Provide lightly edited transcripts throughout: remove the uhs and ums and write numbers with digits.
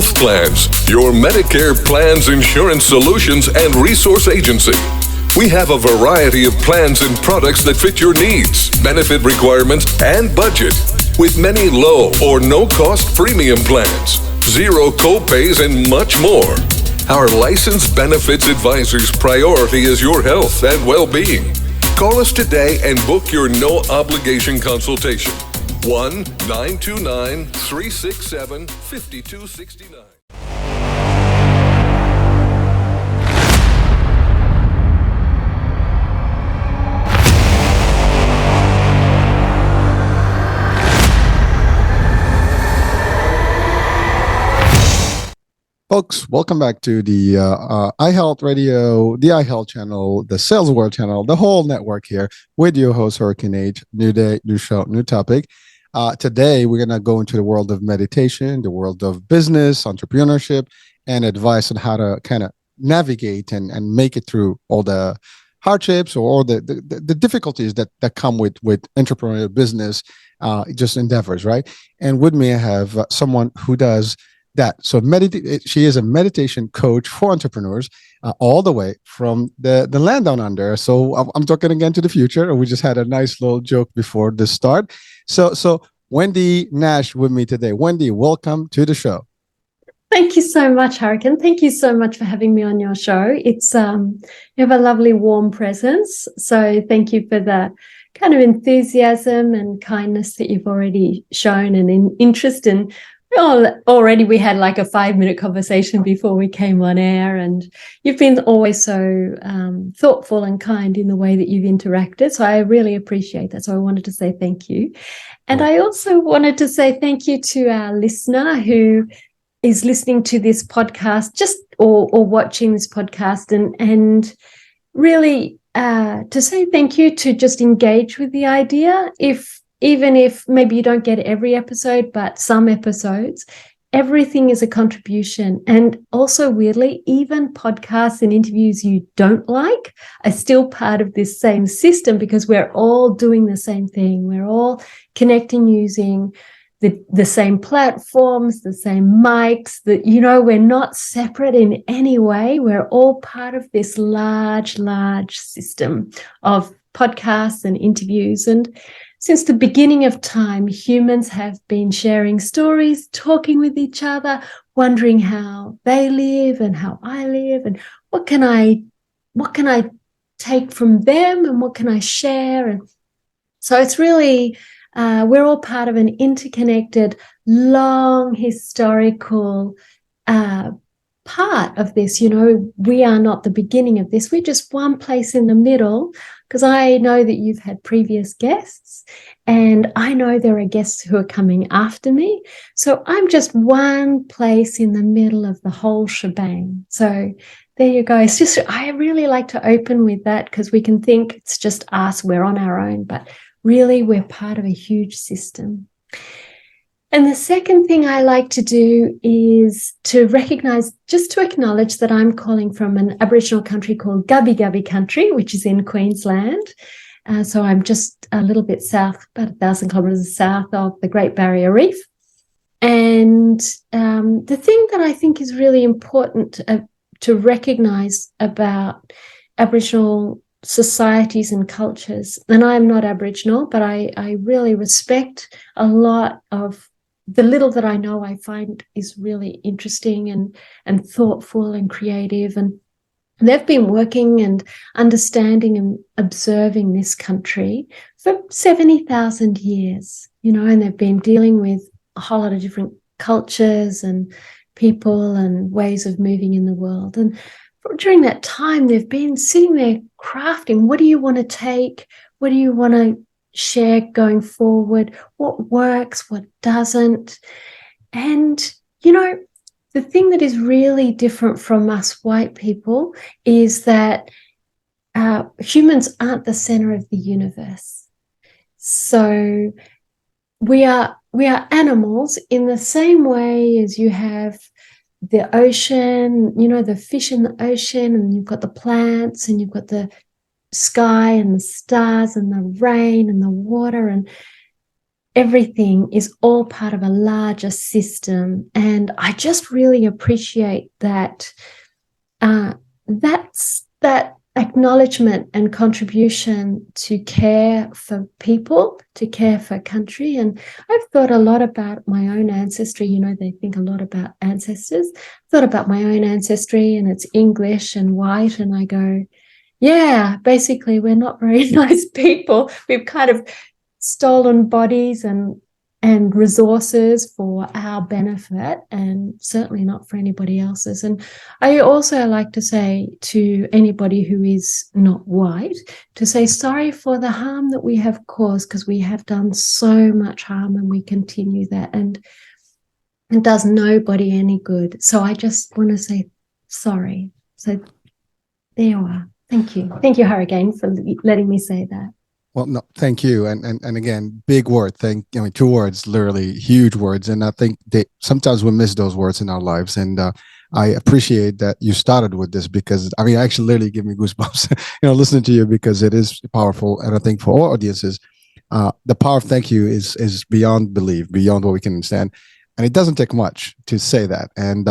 Health Plans, your Medicare plans, insurance solutions, and resource agency. We have a variety of plans and products that fit your needs, benefit requirements, and budget, with many low or no-cost premium plans, zero co-pays, and much more. Our licensed benefits advisor's priority is your health and well-being. Call us today and book your no-obligation consultation. 1-929-367-5269. Folks, welcome back to the iHealth Radio, the iHealth channel, the Sales World channel, the whole network here with your host, Hurricane H. New day, new show, new topic. Today, we're going to go into the world of meditation, the world of business, entrepreneurship, and advice on how to kind of navigate and make it through all the hardships or all the difficulties that come with entrepreneurial business, just endeavors, right? And with me, I have someone who does that. So she is a meditation coach for entrepreneurs all the way from the land down under. So I'm talking again to the future. We just had a nice little joke before the start. So Wendy Nash with me today. Wendy, welcome to the show. Thank you so much, Hurricane. Thank you so much for having me on your show. It's you have a lovely warm presence. So thank you for the kind of enthusiasm and kindness that you've already shown and interest in. Already we had like a 5-minute conversation before we came on air, and you've been always so thoughtful and kind in the way that you've interacted. So I really appreciate that. So I wanted to say thank you. And I also wanted to say thank you to our listener who is listening to this podcast or watching this podcast and really to say thank you to just engage with the idea. Even if maybe you don't get every episode, but some episodes, everything is a contribution. And also, weirdly, even podcasts and interviews you don't like are still part of this same system because we're all doing the same thing. We're all connecting using the same platforms, the same mics, we're not separate in any way. We're all part of this large system of podcasts and interviews. And since the beginning of time, humans have been sharing stories, talking with each other, wondering how they live and how I live, and what can I take from them and what can I share? And so it's really, we're all part of an interconnected, long historical part of this. We are not the beginning of this. We're just one place in the middle, because I know that you've had previous guests and I know there are guests who are coming after me. So I'm just one place in the middle of the whole shebang. So there you go. It's just, I really like to open with that because we can think it's just us, we're on our own, but really we're part of a huge system. And the second thing I like to do is to acknowledge that I'm calling from an Aboriginal country called Gubbi Gubbi country, which is in Queensland. So I'm just a little bit south, about 1,000 kilometres south of the Great Barrier Reef. And the thing that I think is really important to recognise about Aboriginal societies and cultures, and I'm not Aboriginal, but I really respect a lot of the little that I know. I find is really interesting and thoughtful and creative, and they've been working and understanding and observing this country for 70,000 years, and they've been dealing with a whole lot of different cultures and people and ways of moving in the world. And during that time, they've been sitting there crafting, what do you want to take? What do you want to share going forward? What works, what doesn't? And, the thing that is really different from us white people is that humans aren't the center of the universe. So we are animals in the same way as you have the ocean, the fish in the ocean, and you've got the plants, and you've got the sky and the stars and the rain and the water, and everything is all part of a larger system. And I just really appreciate that. That's that acknowledgement and contribution to care for people, to care for country. And I've thought a lot about my own ancestry. You know, they think a lot about ancestors. I've thought about my own ancestry, and it's English and white. And I go, yeah, basically, we're not very nice people. We've kind of stolen bodies and resources for our benefit, and certainly not for anybody else's. And I also like to say to anybody who is not white, to say sorry for the harm that we have caused, because we have done so much harm and we continue that, and it does nobody any good. So I just want to say sorry. So there you are. Thank you. Thank you, Hurricane, for letting me say that. Well, no, thank you. And again, big word. Two words, literally huge words. And I think sometimes we miss those words in our lives. And I appreciate that you started with this, because actually literally give me goosebumps, listening to you, because it is powerful. And I think for all audiences, the power of thank you is beyond belief, beyond what we can understand. And it doesn't take much to say that. And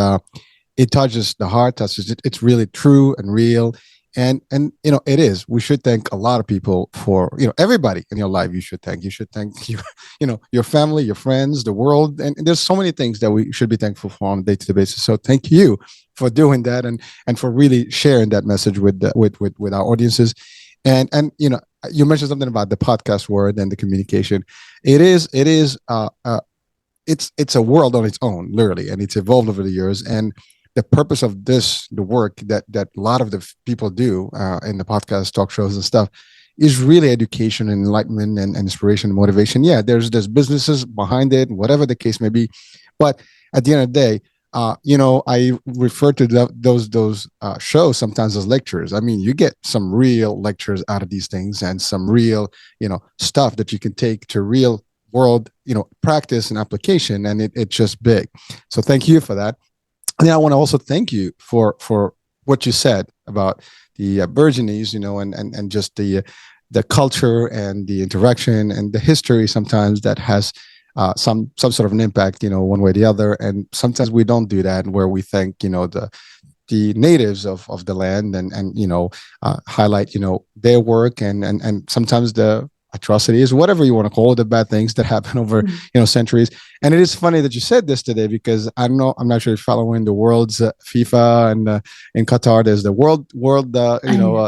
it touches the heart, it's really true and real. And it is. We should thank a lot of people for, everybody in your life. You should thank your family, your friends, the world, and there's so many things that we should be thankful for on a day-to-day basis. So thank you for doing that, and for really sharing that message with our audiences. And you mentioned something about the podcast word and the communication. It's a world on its own, literally, and it's evolved over the years. And the purpose of the work that a lot of the people do in the podcast, talk shows and stuff, is really education and enlightenment and inspiration and motivation. Yeah, there's businesses behind it, whatever the case may be. But at the end of the day, I refer to those shows sometimes as lectures. You get some real lectures out of these things, and some real, stuff that you can take to real world, practice and application. And it's just big. So thank you for that. And I want to also thank you for what you said about the Aborigines, and just the culture and the interaction and the history sometimes that has some sort of an impact, one way or the other. And sometimes we don't do that, where we thank, the natives of the land, and highlight, their work, and sometimes the atrocities, whatever you want to call it, the bad things that happen over centuries. And it is funny that you said this today, because I'm not sure if you're following the world's FIFA, and in Qatar there's the world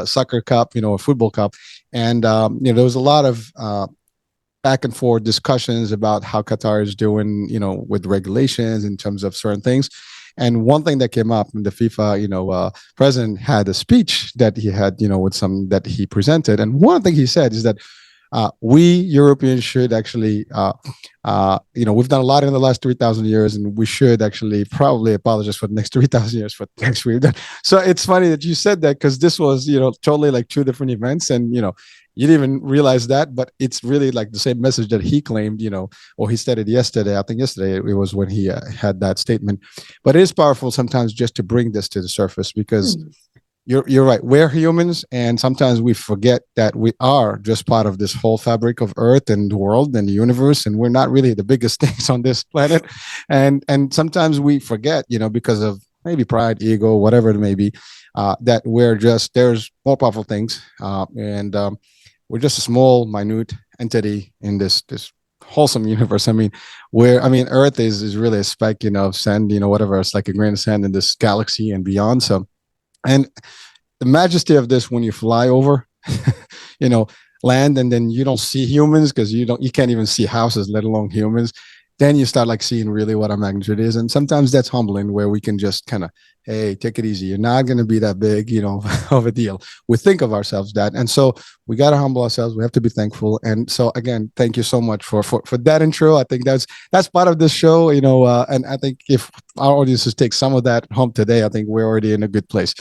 soccer cup, football cup, and there was a lot of back and forth discussions about how Qatar is doing, with regulations in terms of certain things. And one thing that came up, the FIFA, president had a speech that he had, with some that he presented, and one thing he said is that we Europeans should actually, we've done a lot in the last 3,000 years, and we should actually probably apologize for the next 3,000 years for things we've done. So it's funny that you said that, because this was, totally like two different events, and, you didn't even realize that, but it's really like the same message that he claimed, or he stated yesterday. I think yesterday it was when he had that statement. But it is powerful sometimes just to bring this to the surface, because You're right. We're humans, and sometimes we forget that we are just part of this whole fabric of Earth and the world and the universe, and we're not really the biggest things on this planet. And sometimes we forget, because of maybe pride, ego, whatever it may be, that there's more powerful things, and we're just a small, minute entity in this wholesome universe. Earth is really a speck, of sand, whatever. It's like a grain of sand in this galaxy and beyond. So. And the majesty of this, when you fly over, land, and then you don't see humans, because you can't even see houses, let alone humans. Then you start like seeing really what our magnitude is. And sometimes that's humbling, where we can just kind of, hey, take it easy. You're not going to be that big, of a deal. We think of ourselves that. And so we got to humble ourselves. We have to be thankful. And so again, thank you so much for that intro. I think that's part of this show, and I think if our audiences take some of that home today, I think we're already in a good place.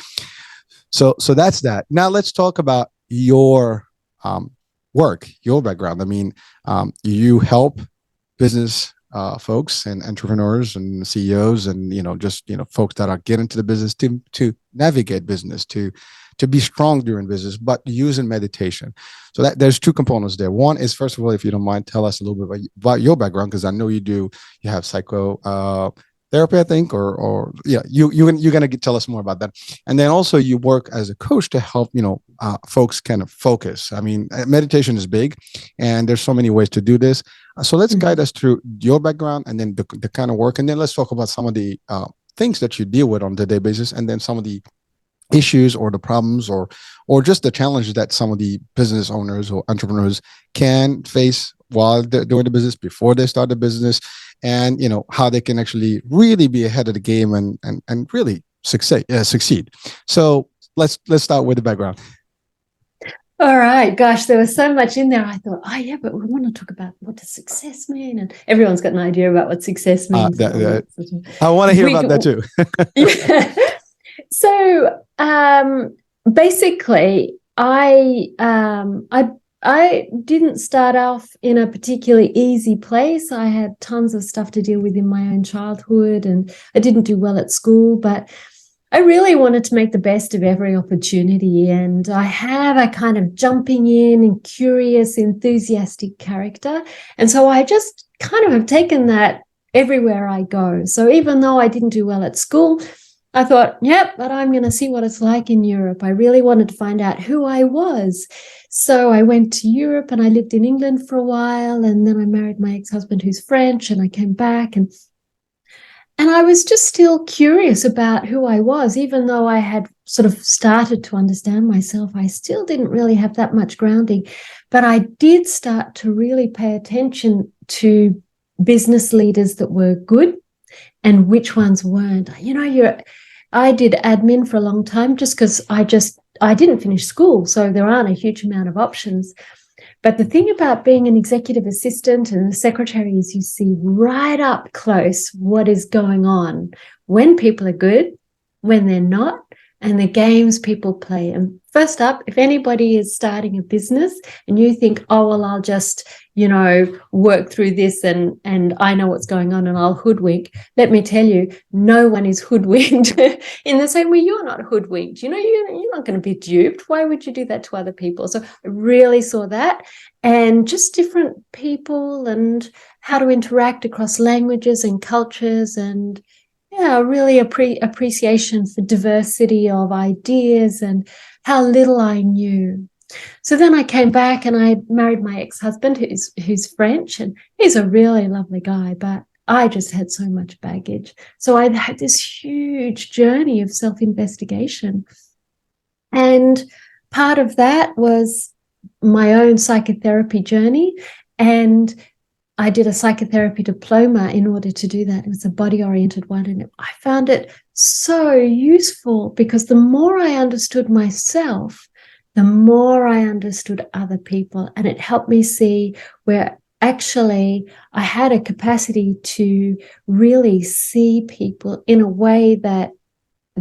So that's that. Now let's talk about your work, your background. You help business folks and entrepreneurs and CEOs, and just folks that are getting into the business to navigate business, to to be strong during business, but using meditation. So that there's two components there. One is, first of all, if you don't mind, tell us a little bit about your background, because I know you have psychotherapy, I think, or yeah, you're gonna tell us more about that. And then also you work as a coach to help folks kind of focus. I mean, meditation is big, and there's so many ways to do this. So let's guide us through your background and then the kind of work, and then let's talk about some of the things that you deal with on a day-to-day basis, and then some of the issues or the problems or just the challenges that some of the business owners or entrepreneurs can face while they're doing the business, before they start the business, and how they can actually really be ahead of the game and really succeed. So let's start with the background. All right. Gosh, there was so much in there. I thought, oh, yeah, but we want to talk about what does success mean? And everyone's got an idea about what success means. I want to hear about that too. Yeah. So basically, I didn't start off in a particularly easy place. I had tons of stuff to deal with in my own childhood, and I didn't do well at school, but I really wanted to make the best of every opportunity, and I have a kind of jumping in and curious, enthusiastic character. And so I just kind of have taken that everywhere I go. So even though I didn't do well at school, I thought, yep, but I'm going to see what it's like in Europe. I really wanted to find out who I was. So I went to Europe and I lived in England for a while, and then I married my ex-husband who's French, and I came back and I was just still curious about who I was. Even though I had sort of started to understand myself, I still didn't really have that much grounding. But I did start to really pay attention to business leaders that were good and which ones weren't. I did admin for a long time just because I didn't finish school, so there aren't a huge amount of options. But the thing about being an executive assistant and a secretary is you see right up close what is going on when people are good, when they're not, and the games people play. And first up, if anybody is starting a business and you think, oh, well, I'll just, work through this and I know what's going on and I'll hoodwink. Let me tell you, no one is hoodwinked in the same way you're not hoodwinked. You're not going to be duped. Why would you do that to other people? So I really saw that, and just different people and how to interact across languages and cultures, and really appreciation for diversity of ideas and how little I knew. So then I came back and I married my ex-husband who's French, and he's a really lovely guy, but I just had so much baggage. So I had this huge journey of self-investigation. And part of that was my own psychotherapy journey, and I did a psychotherapy diploma in order to do that. It was a body-oriented one, and I found it so useful because the more I understood myself, the more I understood other people, and it helped me see where actually I had a capacity to really see people in a way that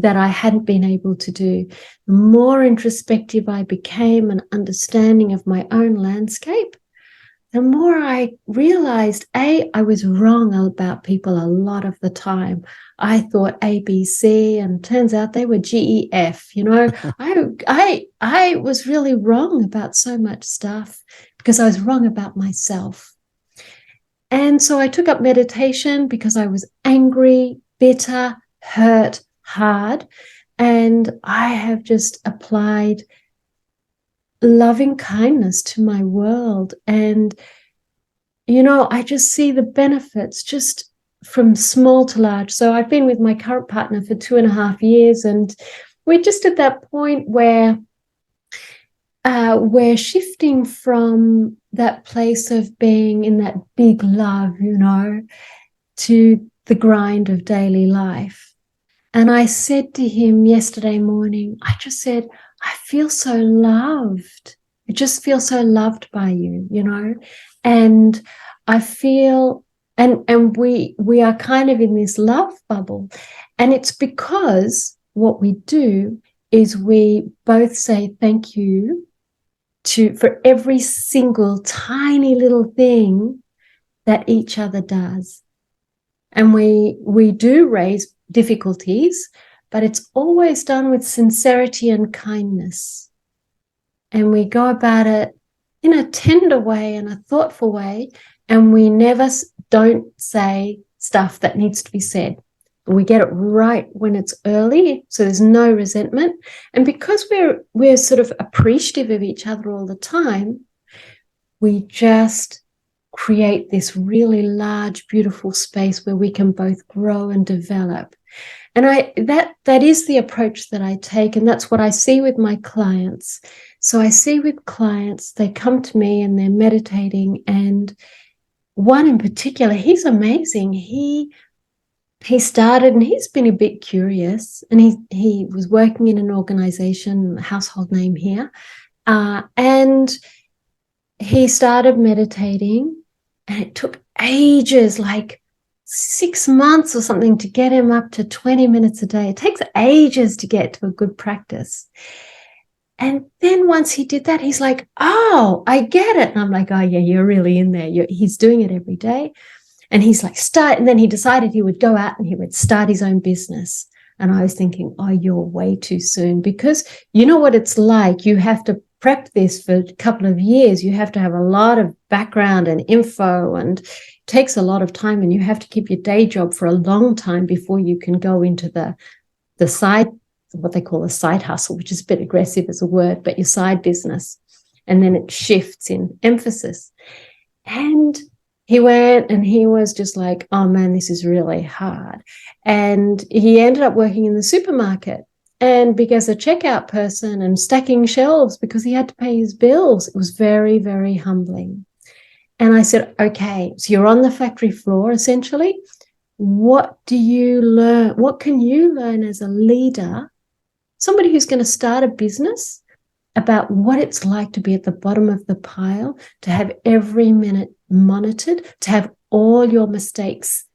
I hadn't been able to do. The more introspective I became and understanding of my own landscape, the more I realized, I was wrong about people a lot of the time. I thought ABC, and turns out they were GEF. I was really wrong about so much stuff because I was wrong about myself. And so I took up meditation because I was angry, bitter, hurt, hard. And I have just applied loving kindness to my world. And, I just see the benefits just from small to large. So I've been with my current partner for 2.5 years, and we're just at that point where we're shifting from that place of being in that big love, to the grind of daily life. And I said to him yesterday morning, I just said, I feel so loved. I just feel so loved by you, and I feel, and we are kind of in this love bubble. And it's because what we do is we both say thank you for every single tiny little thing that each other does. And we do raise difficulties, but it's always done with sincerity and kindness. And we go about it in a tender way and a thoughtful way, and we never don't say stuff that needs to be said. We get it right when it's early, so there's no resentment. And because we're sort of appreciative of each other all the time, we just create this really large, beautiful space where we can both grow and develop. And that is the approach that I take, and that's what I see with my clients. So I see with clients, they come to me and they're meditating, and one in particular, he's amazing. He started, and he's been a bit curious, and he was working in an organization, household name here, and he started meditating, and it took ages, like 6 months or something, to get him up to 20 minutes a day. It takes ages to get to a good practice. And then once he did that, he's like, oh, I get it. And I'm like, oh, yeah, you're really in there. He's doing it every day. And he's like, and then he decided he would go out and he would start his own business. And I was thinking, oh, you're way too soon, because you know what it's like. You have to prep this for a couple of years. You have to have a lot of background and info, and it takes a lot of time, and you have to keep your day job for a long time before you can go into the side, what they call a side hustle, which is a bit aggressive as a word, but your side business. And then it shifts in emphasis. And he went and he was just like, oh man, this is really hard. And he ended up working in the supermarket and because a checkout person and stacking shelves because he had to pay his bills. It was very, very humbling. And I said, okay, so you're on the factory floor, essentially. What do you learn? What can you learn as a leader, somebody who's going to start a business, about what it's like to be at the bottom of the pile, to have every minute monitored, to have all your mistakes,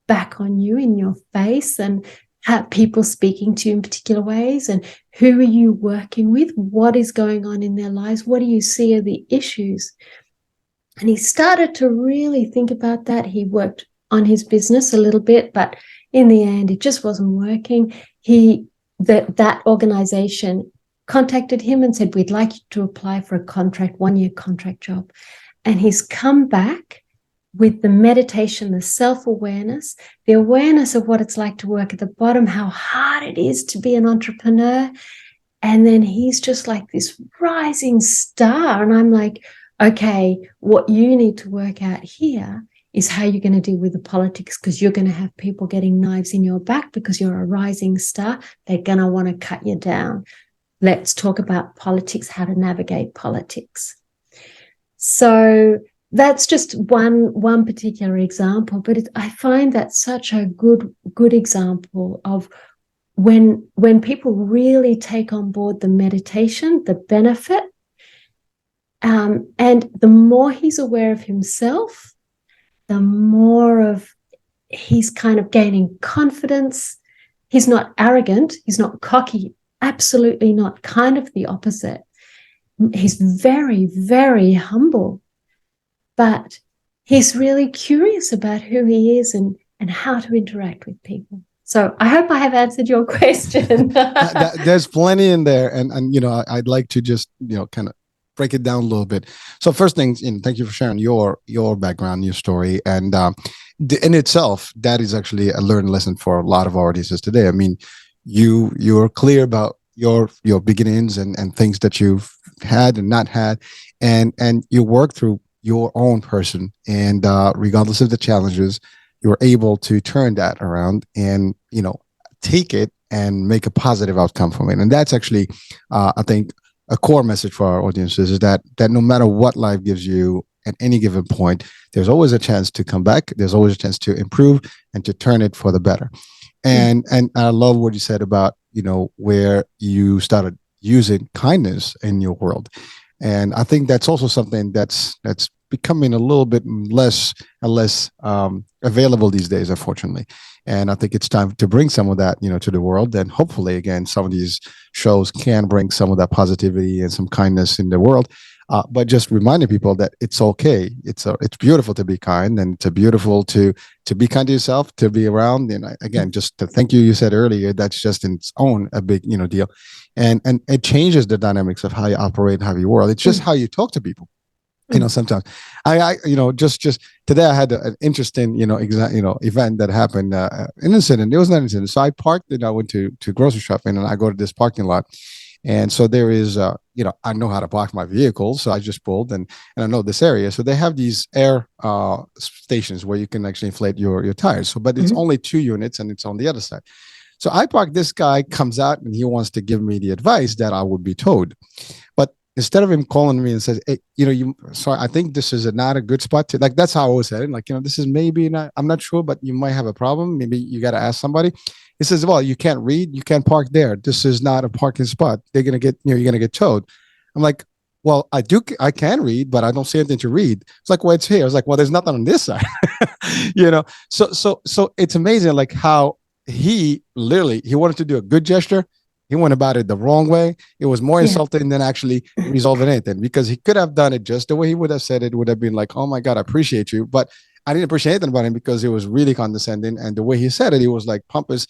back on you in your face, and have people speaking to you in particular ways, and who are you working with? What is going on in their lives? What do you see are the issues? And he started to really think about that. He worked on his business a little bit, but in the end, it just wasn't working. That organization contacted him and said, we'd like you to apply for a contract, 1-year contract job. And he's come back with the meditation, the self-awareness, the awareness of what it's like to work at the bottom, how hard it is to be an entrepreneur. And then he's just like this rising star. And I'm like, okay, what you need to work out here is how you're going to deal with the politics, because you're going to have people getting knives in your back because you're a rising star. They're going to want to cut you down. Let's talk about politics, how to navigate politics. So that's just one particular example, but I find that such a good example of when people really take on board the meditation, the benefit, and the more he's aware of himself, the more of he's kind of gaining confidence. He's not arrogant. He's not cocky. Absolutely not. Kind of the opposite. He's very, very humble, but he's really curious about who he is and how to interact with people. So I hope I have answered your question. There's plenty in there. And I'd like to just, kind of break it down a little bit. So first things, thank you for sharing your background, your story. And in itself, that is actually a learned lesson for a lot of our audiences today. I mean, you're clear about your beginnings and things that you've had and not had, and you work through your own person, and regardless of the challenges, you were able to turn that around and take it and make a positive outcome from it. And that's actually I think a core message for our audiences is that no matter what life gives you at any given point, there's always a chance to come back. There's always a chance to improve and to turn it for the better. And I love what you said about, where you started using kindness in your world. And I think that's also something that's becoming a little bit less and less available these days, unfortunately. And I think it's time to bring some of that, to the world. And hopefully, again, some of these shows can bring some of that positivity and some kindness in the world. but just reminding people that it's okay. It's beautiful to be kind, and it's beautiful to be kind to yourself, to be around. And again, just to thank you. You said earlier that's just in its own a big deal, and it changes the dynamics of how you operate and how you work. It's just how you talk to people. Sometimes I just today I had an interesting event that happened, an incident. It was not an incident. So I parked and I went to grocery shopping, and I go to this parking lot, and so there is I know how to park my vehicle, so I just pulled, and I know this area. So they have these air stations where you can actually inflate your tires. So but it's only 2 units, and it's on the other side. So I park. This guy comes out and he wants to give me the advice that I would be towed, but instead of him calling me and says, hey, sorry, I think this is not a good spot to, like, that's how I always said it. Like, this is maybe not, I'm not sure, but you might have a problem. Maybe you got to ask somebody. He says, well, you can't read. You can't park there. This is not a parking spot. They're going to get, you're going to get towed. I'm like, well, I can read, but I don't see anything to read. It's like, well, it's here. I was like, well, there's nothing on this side, So it's amazing, like how he wanted to do a good gesture. He went about it the wrong way. It was more insulting than actually resolving anything, because he could have done it just the way he would have said it. Would have been like, oh my God, I appreciate you. But I didn't appreciate anything about him because it was really condescending. And the way he said it, he was like pompous,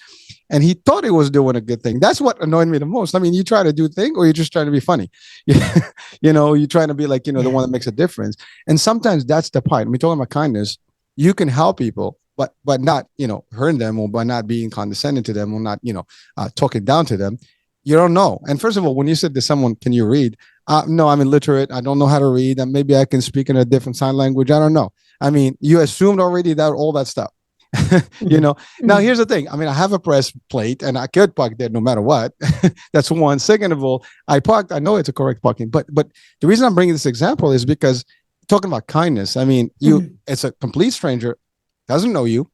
and he thought he was doing a good thing. That's what annoyed me the most. I mean, you try to do a thing, or you're just trying to be funny. You're trying to be like, the one that makes a difference. And sometimes that's the part. We're talking about kindness. You can help people, but not, hurting them, or by not being condescending to them, or not, talking down to them. You don't know. And first of all, when you said to someone, can you read? No, I'm illiterate. I don't know how to read. And maybe I can speak in a different sign language. I don't know. I mean, you assumed already that all that stuff, Now, here's the thing. I mean, I have a press plate and I could park there no matter what. That's one. Second of all, I parked. I know it's a correct parking, but the reason I'm bringing this example is because talking about kindness, I mean, it's a complete stranger, doesn't know you.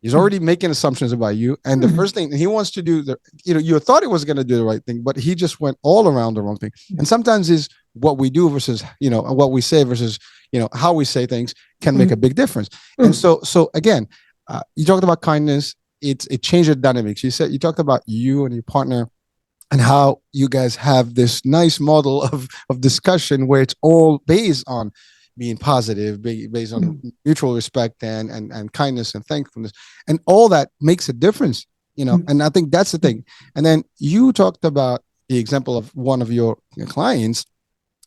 He's already making assumptions about you. And the first thing he wants to do, you thought he was going to do the right thing, but he just went all around the wrong thing. And sometimes is what we do versus, what we say versus, how we say things can make a big difference. And so again, you talked about kindness. It changed the dynamics. You talked about you and your partner and how you guys have this nice model of discussion where it's all based on being positive, based on mutual respect and kindness and thankfulness, and all that makes a difference, And I think that's the thing. And then you talked about the example of one of your clients,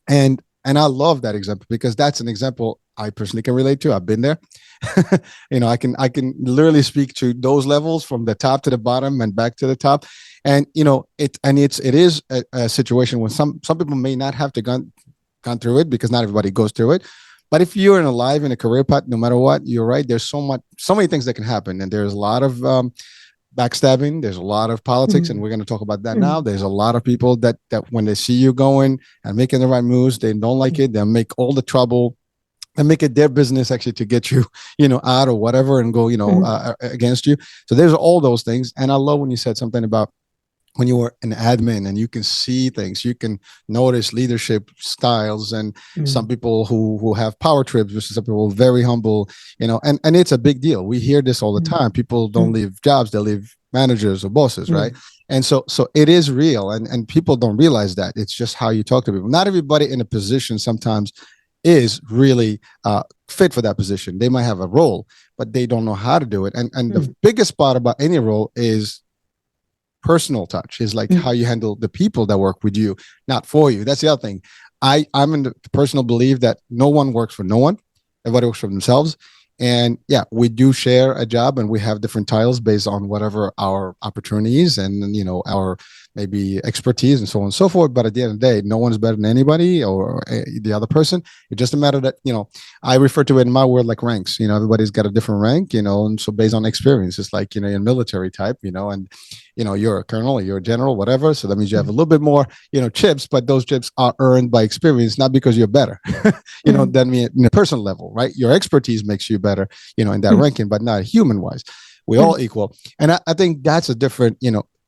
and I love that example because that's an example I personally can relate to. I've been there. I can literally speak to those levels from the top to the bottom and back to the top. And it is a situation where some people may not have to gone through it because not everybody goes through it. But if you're in a career path, no matter what, you're right. There's so many things that can happen, and there's a lot of backstabbing. There's a lot of politics, and we're going to talk about that now. There's a lot of people that when they see you going and making the right moves, they don't like it. They'll make all the trouble and make it their business actually to get you, out or whatever, and go, against you. So there's all those things. And I love when you said something about when you were an admin and you can see things, you can notice leadership styles, and some people who have power trips versus some people very humble, and it's a big deal. We hear this all the time. People don't leave jobs, they leave managers or bosses, right? And so it is real, and people don't realize that. It's just how you talk to people. Not everybody in a position sometimes is really fit for that position. They might have a role, but they don't know how to do it. And the biggest part about any role is personal touch, is like how you handle the people that work with you, not for you. That's the other thing. I'm in the personal belief that no one works for no one. Everybody works for themselves. And yeah, we do share a job and we have different titles based on whatever our opportunities and, our maybe expertise and so on and so forth. But at the end of the day, no one's better than anybody or the other person. It's just a matter that, I refer to it in my world like ranks. Everybody's got a different rank, and so based on experience, it's like, you're military type, and, you're a colonel, you're a general, whatever. So that means you have a little bit more, chips, but those chips are earned by experience, not because you're better, than me in a personal level, right? Your expertise makes you better, in that ranking, but not human wise. We're all equal. And I think that's a different,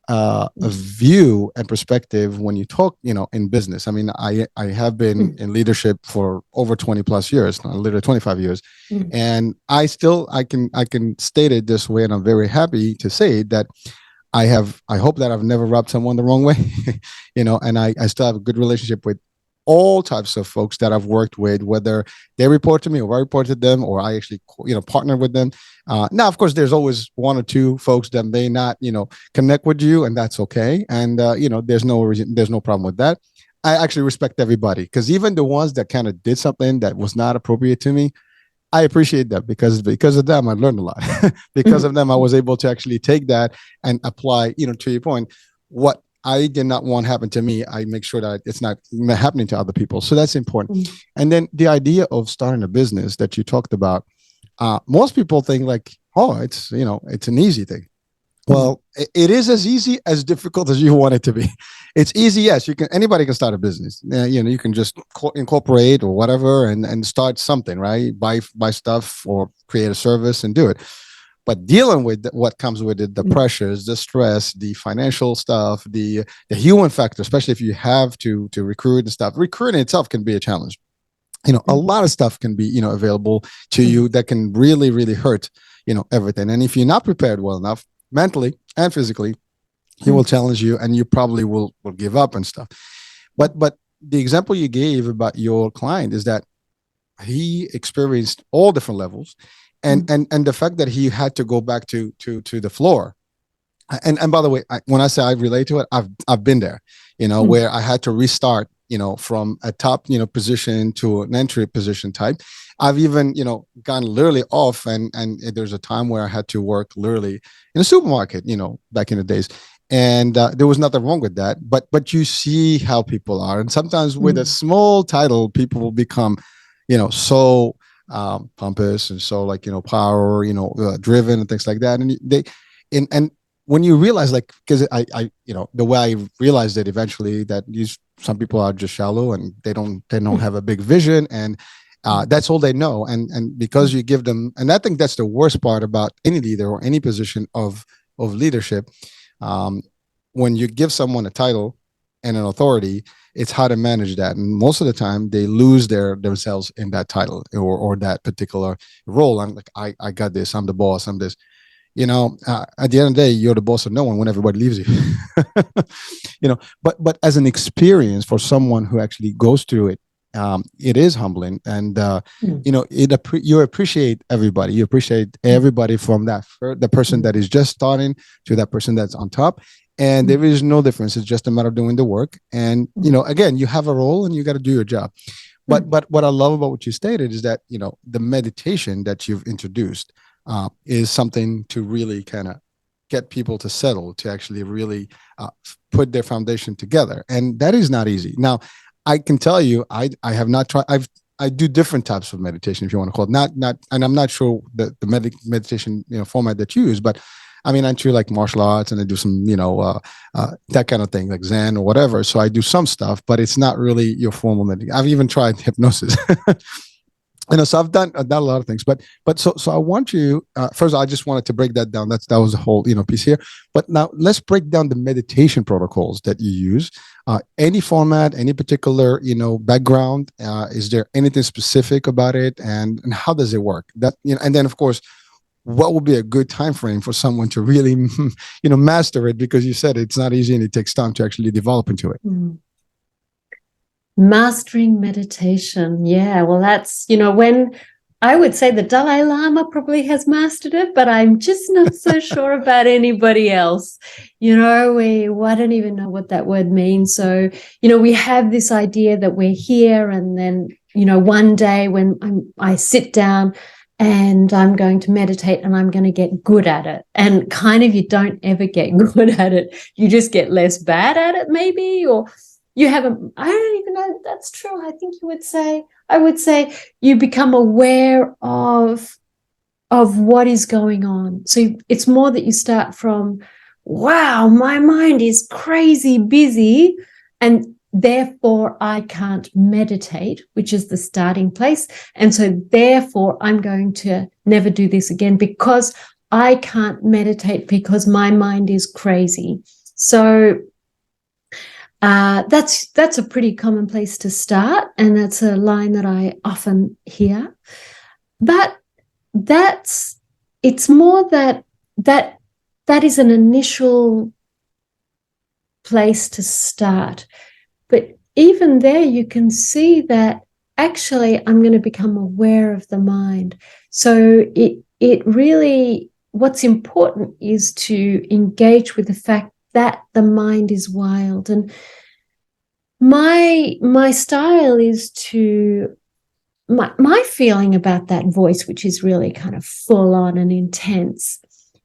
a view and perspective when you talk, in business. I mean, I have been in leadership for over 20 plus years, literally 25 years. And I can state it this way. And I'm very happy to say that I hope that I've never rubbed someone the wrong way, and I still have a good relationship with all types of folks that I've worked with, whether they report to me or I report to them, or I actually, partner with them. Now, of course, there's always one or two folks that may not, connect with you, and that's okay. And, there's no reason, there's no problem with that. I actually respect everybody, because even the ones that kind of did something that was not appropriate to me, I appreciate that, because of them, I learned a lot. Because of them, I was able to actually take that and apply, to your point, what I did not want happen to me, I make sure that it's not happening to other people. So that's important. And then the idea of starting a business that you talked about, most people think like, oh, it's an easy thing. Well, it is as easy as difficult as you want it to be. It's easy, yes. Anybody can start a business. You can just incorporate or whatever and start something, right? Buy stuff or create a service and do it. But dealing with what comes with it, the pressures, the stress, the financial stuff, the human factor, especially if you have to recruit and stuff. Recruiting itself can be a challenge. A lot of stuff can be available to you that can really, really hurt everything. And if you're not prepared well enough, mentally and physically, he will challenge you, and you probably will give up and stuff. But the example you gave about your client is that he experienced all different levels, and the fact that he had to go back to the floor. And by the way, when I say I relate to it, I've been there, where I had to restart, from a top, position to an entry position type. I've even, gone literally off, and there's a time where I had to work literally in a supermarket, back in the days. And there was nothing wrong with that. But you see how people are. And sometimes with a small title, people will become, so pompous and so like, power, driven and things like that. And and when you realize, like, because I the way I realized it eventually, that some people are just shallow and they don't have a big vision, and that's all they know. And because you give them, and I think that's the worst part about any leader or any position of leadership. When you give someone a title and an authority, it's how to manage that. And most of the time they lose themselves in that title or that particular role. I'm like, I got this, I'm the boss, I'm this. At the end of the day, you're the boss of no one when everybody leaves you. But as an experience for someone who actually goes through it, it is humbling, and you appreciate everybody. You appreciate everybody, from the person that is just starting to that person that's on top, and there is no difference. It's just a matter of doing the work. And again, you have a role and you got to do your job. But what I love about what you stated is that the meditation that you've introduced is something to really kind of get people to settle, to actually really put their foundation together. And that is not easy. Now, I can tell you, I have not tried. I do different types of meditation, if you want to call it. Not, and I'm not sure the meditation format that you use, but I mean, I do like martial arts, and I do some that kind of thing, like Zen or whatever. So I do some stuff, but it's not really your formal meditation. I've even tried hypnosis. So I've done a lot of things, but so I want you first. I just wanted to break that down. That was the whole piece here. But now let's break down the meditation protocols that you use. Any format, any particular background. Is there anything specific about it, and how does it work? That and then of course, what would be a good time frame for someone to really master it? Because you said it's not easy and it takes time to actually develop into it. Mastering meditation. Yeah, well, that's, when I would say the Dalai Lama probably has mastered it, but I'm just not so sure about anybody else. I don't even know what that word means. So, we have this idea that we're here, and then, one day when I sit down and I'm going to meditate and I'm going to get good at it. And kind of, you don't ever get good at it. You just get less bad at it, maybe, or you have I don't even know if that's true. I think I would say you become aware of what is going on. So it's more that you start from, wow, my mind is crazy busy, and therefore I can't meditate, which is the starting place. And so therefore I'm going to never do this again, because I can't meditate because my mind is crazy. So that's a pretty common place to start, and that's a line that I often hear. But it's more that is an initial place to start. But even there, you can see that actually I'm going to become aware of the mind. So it really, what's important is to engage with the fact that the mind is wild. And my style is to, my feeling about that voice, which is really kind of full on and intense,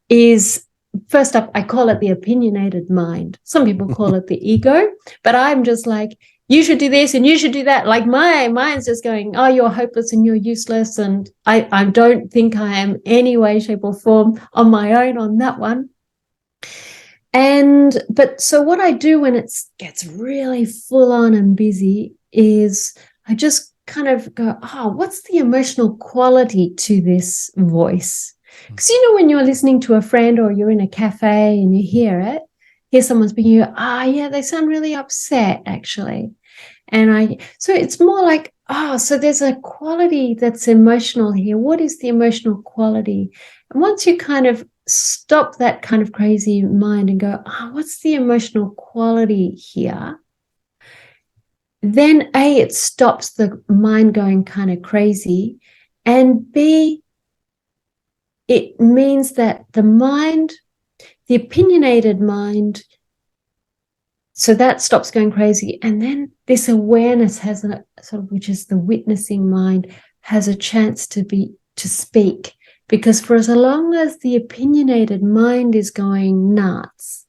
is, first up, I call it the opinionated mind. Some people call it the ego, but I'm just like, you should do this and you should do that. Like my mind's just going, oh, you're hopeless and you're useless. And I don't think I am any way, shape or form on my own on that one. But so what I do when it gets really full on and busy is I just kind of go, oh, what's the emotional quality to this voice? Because, when you're listening to a friend or you're in a cafe and you hear someone speaking, yeah, they sound really upset, actually. So it's more like, so there's a quality that's emotional here. What is the emotional quality? And once you kind of stop that kind of crazy mind and go, what's the emotional quality here? Then A, it stops the mind going kind of crazy. And B, it means that the mind, the opinionated mind, so that stops going crazy. And then this awareness has a sort of, which is the witnessing mind, has a chance to speak. Because for as long as the opinionated mind is going nuts,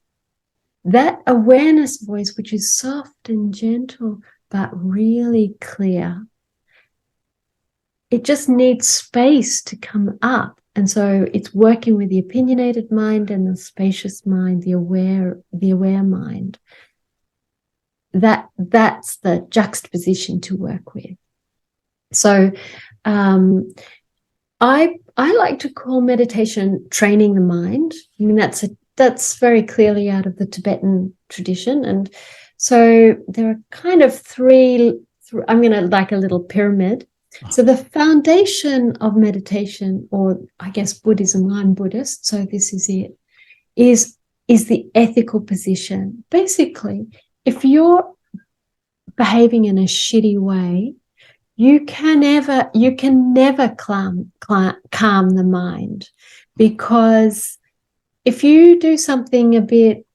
that awareness voice, which is soft and gentle, but really clear, it just needs space to come up. And so it's working with the opinionated mind and the spacious mind, the aware mind. That's the juxtaposition to work with. So I like to call meditation training the mind. I mean, that's very clearly out of the Tibetan tradition. And so there are kind of three, I'm going to like a little pyramid. So the foundation of meditation, or I guess Buddhism, I'm Buddhist, so this is it, is the ethical position. Basically, if you're behaving in a shitty way, you can never calm the mind, because if you do something a bit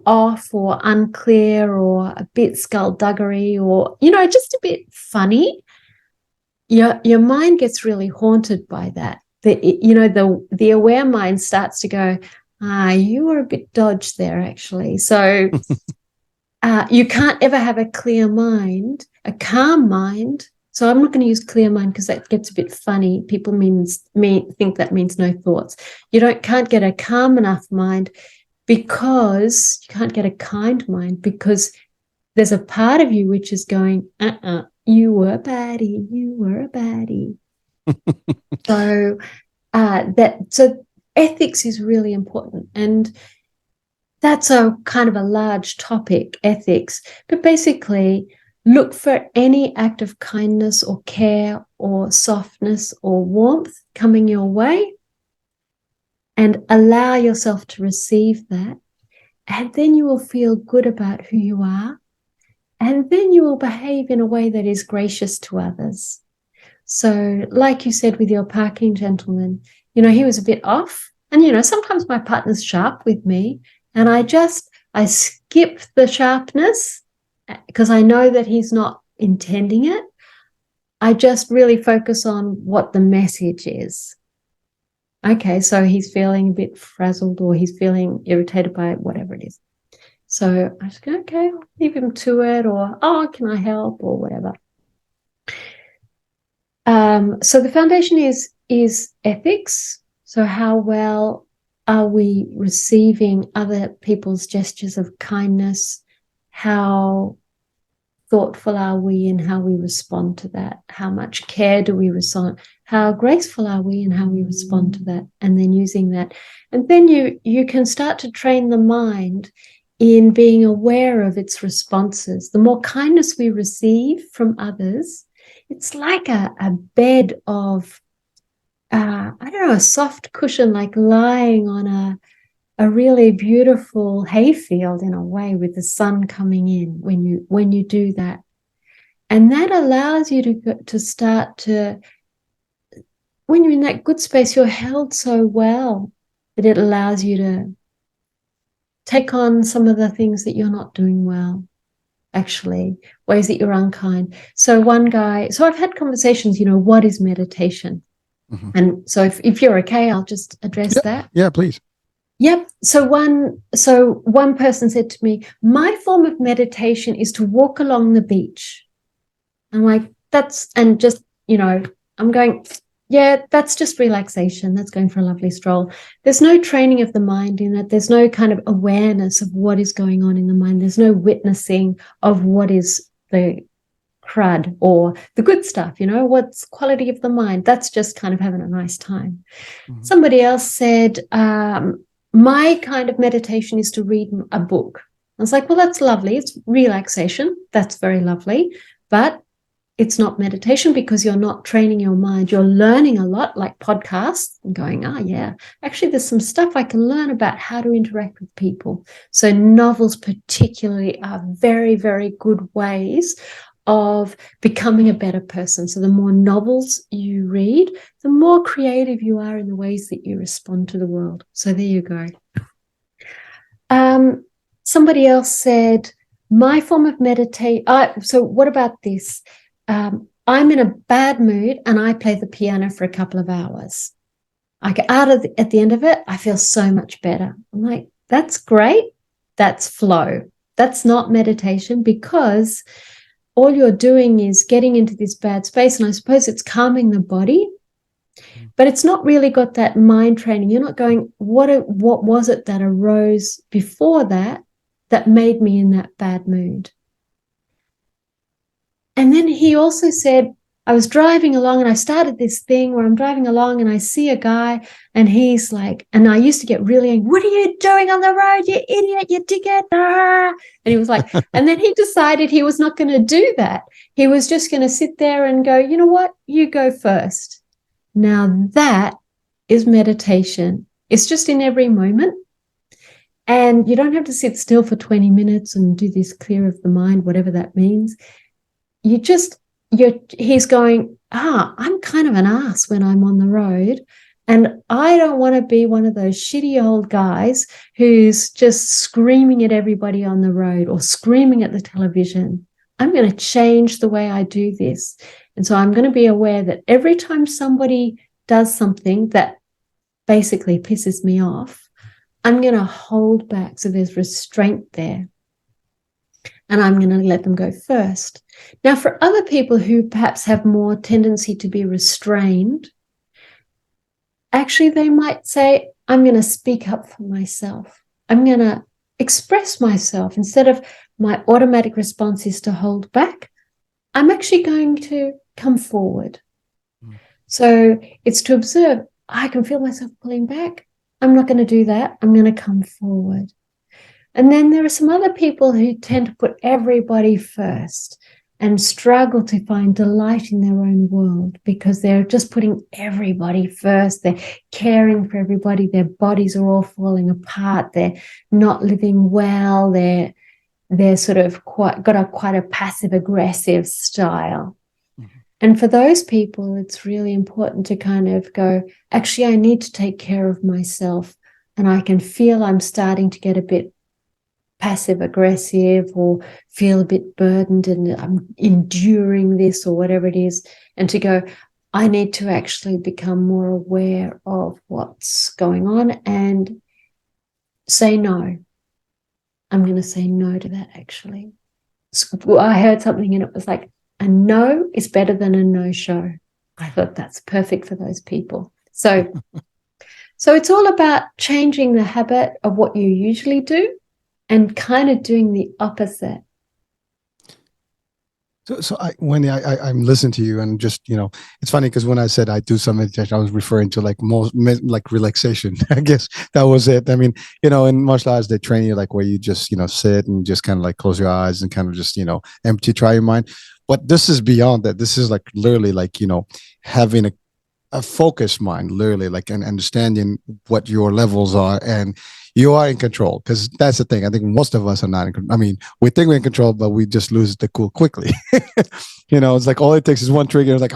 off or unclear or a bit skullduggery or just a bit funny, your mind gets really haunted by that. The aware mind starts to go, you were a bit dodged there, actually. So you can't ever have a clear mind, a calm mind. So I'm not going to use clear mind because that gets a bit funny. People think that means no thoughts. You can't get a calm enough mind, because you can't get a kind mind, because there's a part of you which is going, you were a baddie, you were a baddie. So ethics is really important, and that's a kind of a large topic, ethics. But basically, look for any act of kindness or care or softness or warmth coming your way, and allow yourself to receive that. And then you will feel good about who you are. And then you will behave in a way that is gracious to others. So like you said with your parking gentleman, he was a bit off. And, sometimes my partner's sharp with me, and I skip the sharpness because I know that he's not intending it. I just really focus on what the message is. Okay, so he's feeling a bit frazzled, or he's feeling irritated by it, whatever it is. So I just go, okay, I'll leave him to it, or, can I help, or whatever. So the foundation is ethics. So how well are we receiving other people's gestures of kindness? How thoughtful are we in how we respond to that? How much care do we respond? How graceful are we in how we respond to that? And then using that. And then you can start to train the mind in being aware of its responses. The more kindness we receive from others, it's like a bed of, a soft cushion, like lying on a a really beautiful hayfield in a way, with the sun coming in when you do that. And that allows you to start to, when you're in that good space, you're held so well that it allows you to take on some of the things that you're not doing well, actually, ways that you're unkind. So I've had conversations, what is meditation? Mm-hmm. And so if you're okay, I'll just address that. Yeah, please. Yep. So one person said to me, my form of meditation is to walk along the beach. I'm like, I'm going, yeah, that's just relaxation. That's going for a lovely stroll. There's no training of the mind in it. There's no kind of awareness of what is going on in the mind. There's no witnessing of what is the crud or the good stuff, what's quality of the mind. That's just kind of having a nice time. Mm-hmm. Somebody else said, my kind of meditation is to read a book. I was like, well, that's lovely. It's relaxation. That's very lovely. But it's not meditation, because you're not training your mind. You're learning a lot, like podcasts, and going, yeah, actually there's some stuff I can learn about how to interact with people. So novels particularly are very, very good ways of becoming a better person. So the more novels you read, the more creative you are in the ways that you respond to the world. So there you go. Somebody else said, my form of meditation. So what about this? I'm in a bad mood and I play the piano for a couple of hours. I get out at the end of it, I feel so much better. I'm like, that's great. That's flow. That's not meditation, because all you're doing is getting into this bad space, and I suppose it's calming the body, but it's not really got that mind training. You're not going, what was it that arose before that made me in that bad mood? And then he also said, I was driving along and I started this thing where I'm driving along and I see a guy and he's like, and I used to get really angry, what are you doing on the road, you idiot, you dickhead? And he was like, and then he decided he was not going to do that. He was just going to sit there and go, you know what, you go first. Now that is meditation. It's just in every moment. And you don't have to sit still for 20 minutes and do this clear of the mind, whatever that means. He's going, I'm kind of an ass when I'm on the road, and I don't want to be one of those shitty old guys who's just screaming at everybody on the road or screaming at the television. I'm going to change the way I do this. And so I'm going to be aware that every time somebody does something that basically pisses me off, I'm going to hold back. So there's restraint there. And I'm going to let them go first. Now, for other people who perhaps have more tendency to be restrained, actually they might say, I'm going to speak up for myself. I'm going to express myself. Instead of my automatic response is to hold back, I'm actually going to come forward. So it's to observe, I can feel myself pulling back. I'm not going to do that. I'm going to come forward. And then there are some other people who tend to put everybody first and struggle to find delight in their own world, because they're just putting everybody first. They're caring for everybody. Their bodies are all falling apart. They're not living well. They're sort of quite a passive aggressive style. Mm-hmm. And for those people, it's really important to kind of go, actually, I need to take care of myself, and I can feel I'm starting to get a bit passive aggressive or feel a bit burdened and I'm enduring this or whatever it is, and to go, I need to actually become more aware of what's going on and say no. I'm going to say no to that, actually. So I heard something and it was like, a no is better than a no-show. I thought that's perfect for those people. So it's all about changing the habit of what you usually do and kind of doing the opposite. So Wendy, I'm listening to you, and just, it's funny because when I said I do some meditation, I was referring to like relaxation. I guess that was it. I mean, in martial arts, they train you like where you just, sit and just kind of like close your eyes and kind of just, try your mind. But this is beyond that. This is like literally like, having a focused mind, literally like, and understanding what your levels are, and you are in control. Because that's the thing. I think most of us are not in control. I mean, we think we're in control, but we just lose the cool quickly. It's like all it takes is one trigger. It's like,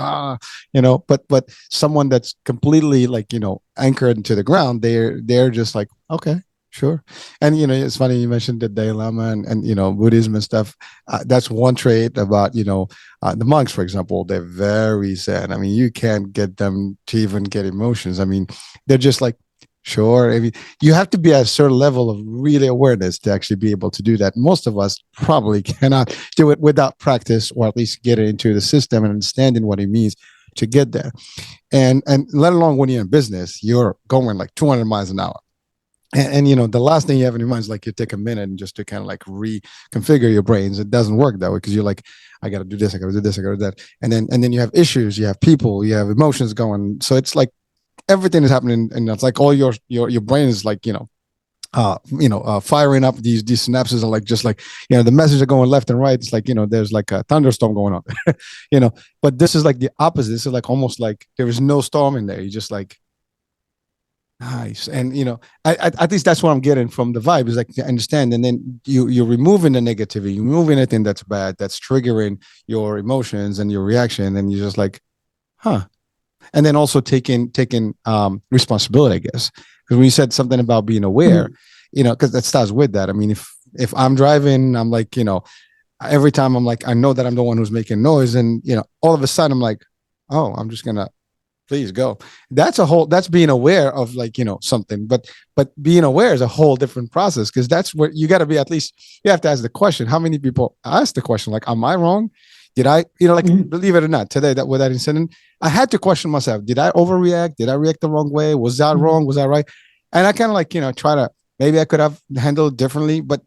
but someone that's completely like, anchored into the ground, they're just like, okay, sure. And, it's funny you mentioned the Dalai Lama and Buddhism and stuff. That's one trait about, the monks, for example, they're very zen. I mean, you can't get them to even get emotions. I mean, they're just like, sure. I mean, you have to be at a certain level of really awareness to actually be able to do that. Most of us probably cannot do it without practice, or at least get it into the system and understanding what it means to get there. And let alone when you're in business, you're going like 200 miles an hour. And the last thing you have in your mind is like you take a minute and just to kind of like reconfigure your brains. It doesn't work that way, because you're like, I got to do this, I got to do this, I got to do that. And then you have issues, you have people, you have emotions going. So it's like everything is happening, and it's like all your brain is like firing up these synapses are like just like the messages are going left and right. It's like there's like a thunderstorm going on. But this is like the opposite. This is like almost like there is no storm in there. You just like nice. And at least that's what I'm getting from the vibe, is like to understand. And then you're removing the negativity, you're removing anything that's bad, that's triggering your emotions and your reaction, and you're just like, and then also taking responsibility, I guess. Because when you said something about being aware, because that starts with that. I mean, if I'm driving, I'm like, every time I'm like, I know that I'm the one who's making noise, and all of a sudden I'm like, oh, I'm just gonna, please go. That's being aware of like, something, but being aware is a whole different process, because that's where you got to be, at least you have to ask the question. How many people ask the question, like, am I wrong? Did I, believe it or not, today with that incident, I had to question myself. Did I overreact? Did I react the wrong way? Was that wrong? Was that right? And I kind of like, try to, maybe I could have handled it differently, but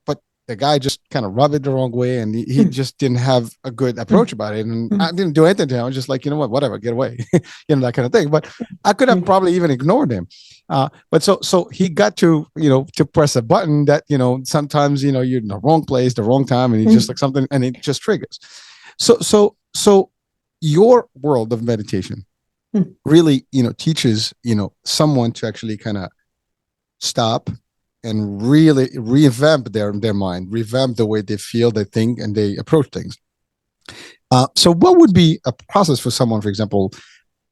the guy just kind of rubbed it the wrong way, and he just didn't have a good approach about it. And I didn't do anything to him. I was just like, whatever, get away, that kind of thing. But I could have probably even ignored him. But so he got to, to press a button that, sometimes, you're in the wrong place, the wrong time, and he just like something, and it just triggers. So your world of meditation really, teaches, someone to actually kind of stop and really revamp their mind, revamp the way they feel, they think, and they approach things. So what would be a process for someone, for example,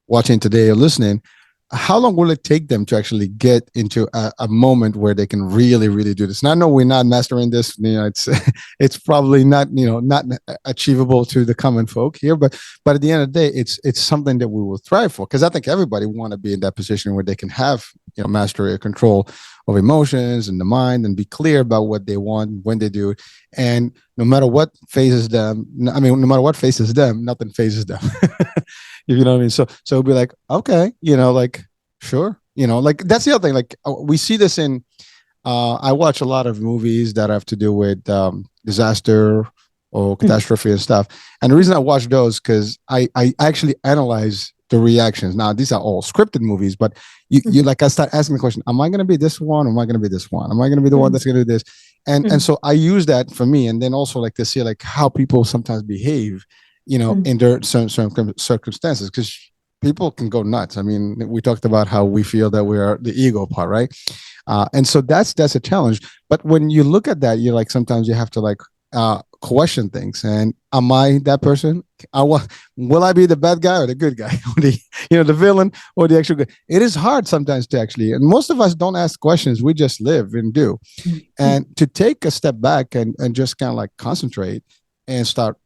watching today or listening? How long will it take them to actually get into a moment where they can really, really do this? And I know we're not mastering this. It's probably not, not achievable to the common folk here, but at the end of the day, it's something that we will thrive for, because I think everybody want to be in that position where they can have, mastery or control of emotions and the mind, and be clear about what they want when they do it. And no matter what faces them, no matter what faces them, nothing faces them. You know what I mean? So it'll be like, okay, like, sure. Like that's the other thing. Like we see this in, I watch a lot of movies that have to do with disaster or catastrophe and stuff. And the reason I watch those, because I actually analyze the reactions. Now, these are all scripted movies, but you like, I start asking the question, am I going to be this one? Or am I going to be this one? Am I going to be the one that's going to do this? And so I use that for me. And then also like to see like how people sometimes behave, in their certain circumstances, because people can go nuts. I mean, we talked about how we feel that we are the ego part, right? And so that's a challenge. But when you look at that, you're like, sometimes you have to like question things. And am I that person? Will I be the bad guy or the good guy? Or the villain or the actual good? It is hard sometimes to actually, and most of us don't ask questions. We just live and do. And to take a step back and just kind of like concentrate and start,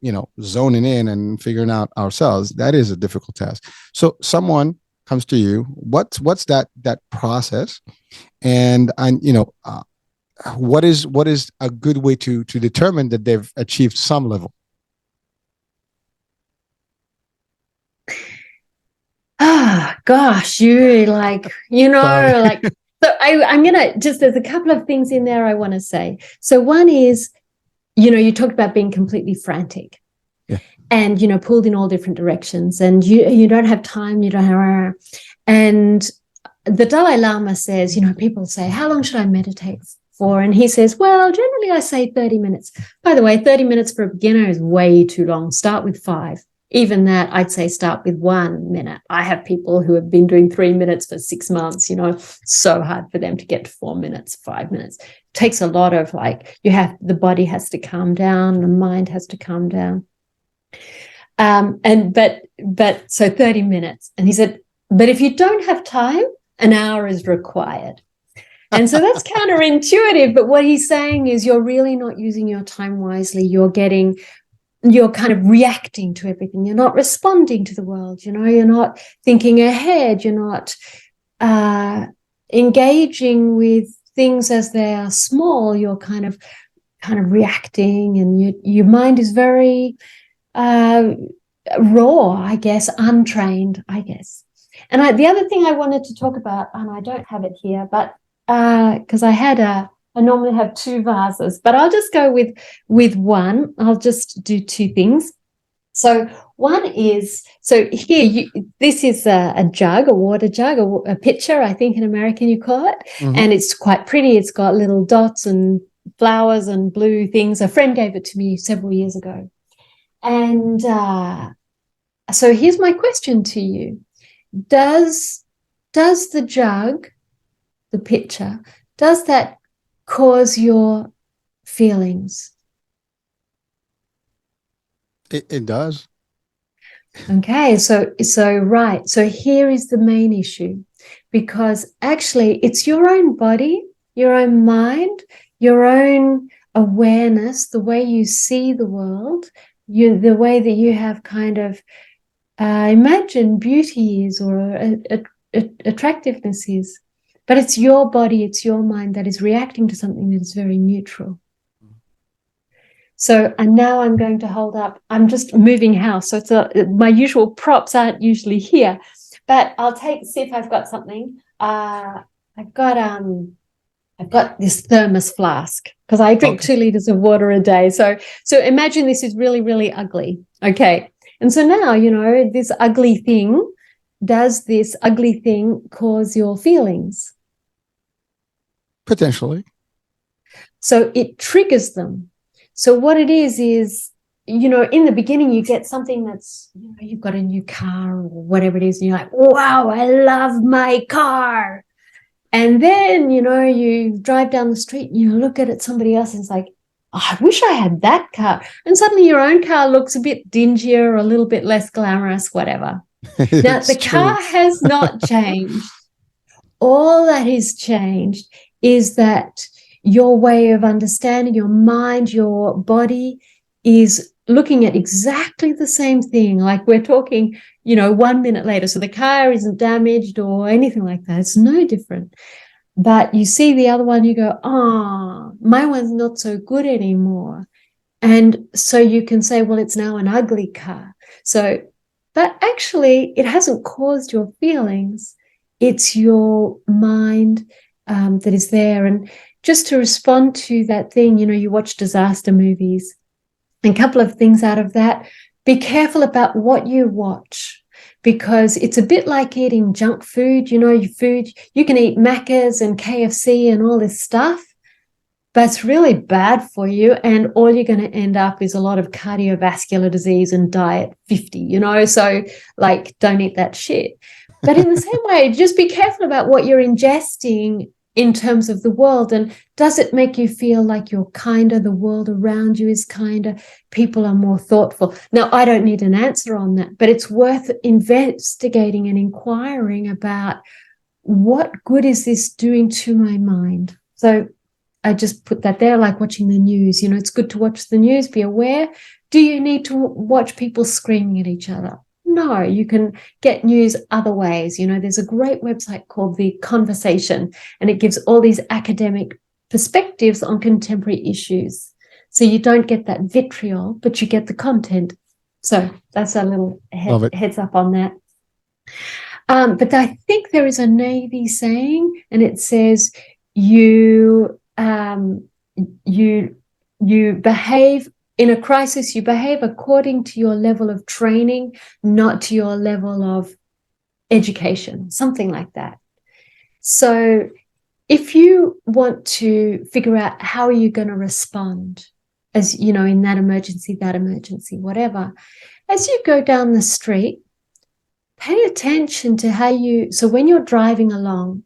zoning in and figuring out ourselves, that is a difficult task. So someone comes to you, what's that process? And what is a good way to determine that they've achieved some level? Gosh, you like, like, so I'm gonna just, there's a couple of things in there I want to say. So one is, you talked about being completely frantic, and pulled in all different directions, and you don't have time, and the Dalai Lama says, people say, how long should I meditate for? And he says, well, generally I say 30 minutes. By the way, 30 minutes for a beginner is way too long. Start with 5. even that, I'd say start with 1 minute. I have people who have been doing 3 minutes for 6 months, so hard for them to get to 4 minutes, 5 minutes. It takes a lot of the body has to calm down, the mind has to calm down. So 30 minutes. And he said, but if you don't have time, an hour is required. And so that's counterintuitive. But what he's saying is you're really not using your time wisely. You're kind of reacting to everything. You're not responding to the world. You're not thinking ahead. You're not engaging with things as they are small. You're kind of reacting, and your mind is very raw, I guess, untrained, I guess. And the other thing I wanted to talk about, and I don't have it here, but because I normally have 2 vases, but I'll just go with one. I'll just do 2 things. So one is, here, this is a jug, a water jug, a pitcher, I think in American you call it, and it's quite pretty. It's got little dots and flowers and blue things. A friend gave it to me several years ago. And so here's my question to you. Does the jug, the pitcher, does that cause your feelings? It does. Okay, so right. So here is the main issue, because actually it's your own body, your own mind, your own awareness, the way you see the world, the way that you have kind of imagine beauty is, or attractiveness is. But it's your body, it's your mind that is reacting to something that is very neutral. So, and now I'm going to hold up, I'm just moving house. So my usual props aren't usually here, but I'll see if I've got something. I've got this thermos flask because I drink 2 liters of water a day. So imagine this is really, really ugly. Okay. And so now, this ugly thing, does this ugly thing cause your feelings? Potentially. So it triggers them. So what it is, in the beginning, you get something that's, you've got a new car or whatever it is, and you're like, wow, I love my car. And then, you drive down the street and you look at somebody else and it's like, oh, I wish I had that car. And suddenly your own car looks a bit dingier, a little bit less glamorous, whatever. Now, the car has not changed. All that has changed is that your way of understanding, your mind, your body is looking at exactly the same thing. Like we're talking, 1 minute later. So the car isn't damaged or anything like that. It's no different. But you see the other one, you go, my one's not so good anymore. And so you can say, well, it's now an ugly car. But actually it hasn't caused your feelings. It's your mind that is there. And just to respond to that thing, you watch disaster movies. And a couple of things out of that, be careful about what you watch, because it's a bit like eating junk food. You can eat Macca's and KFC and all this stuff, but it's really bad for you. And all you're going to end up is a lot of cardiovascular disease and diet 50, so don't eat that shit. But in the same way, just be careful about what you're ingesting in terms of the world. And does it make you feel like you're kinder? The world around you is kinder. People are more thoughtful. Now, I don't need an answer on that, but it's worth investigating and inquiring about what good is this doing to my mind? So I just put that there, like watching the news. It's good to watch the news, be aware. Do you need to watch people screaming at each other? No, you can get news other ways. There's a great website called The Conversation, and it gives all these academic perspectives on contemporary issues. So you don't get that vitriol, but you get the content. So that's a little heads up on that. But I think there is a Navy saying, and it says, you behave in a crisis, you behave according to your level of training, not to your level of education, something like that. So if you want to figure out how you're going to respond as you know, in that emergency, whatever. As you go down the street, pay attention to how so when you're driving along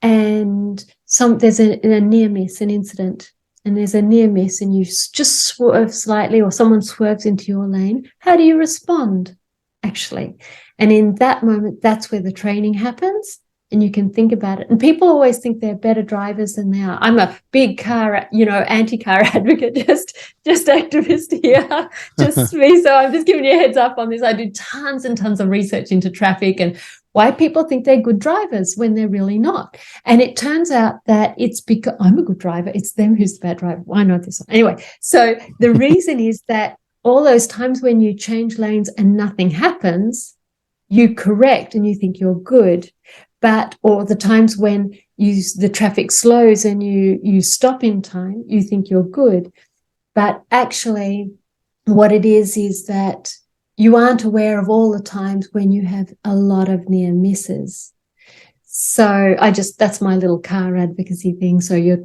and there's a near miss, an incident, and there's a near miss and you just swerve slightly or someone swerves into your lane, how do you respond, actually? And in that moment, that's where the training happens. And you can think about it. And people always think they're better drivers than they are. I'm a big car, anti-car advocate, just activist here, just me. So I'm just giving you a heads up on this. I do tons and tons of research into traffic and why people think they're good drivers when they're really not. And it turns out that it's because I'm a good driver. It's them who's the bad driver. I know this one. Anyway, so the reason is that all those times when you change lanes and nothing happens, you correct and you think you're good. Or the times when the traffic slows and you stop in time, you think you're good. But actually, what it is that you aren't aware of all the times when you have a lot of near misses. So that's my little car advocacy thing. So you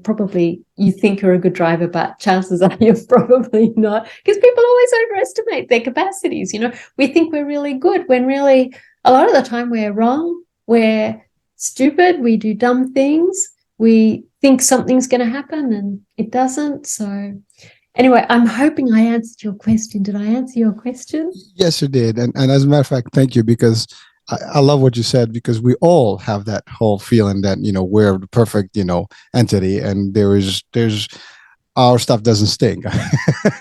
think you're a good driver, but chances are you're probably not, because people always overestimate their capacities. We think we're really good when really a lot of the time we're wrong. We're stupid. We do dumb things. We think something's going to happen and it doesn't. So anyway, I'm hoping I answered your question. Did I answer your question? Yes, you did. And as a matter of fact, thank you, because I love what you said, because we all have that whole feeling that, we're the perfect, entity, and there's our stuff doesn't stink.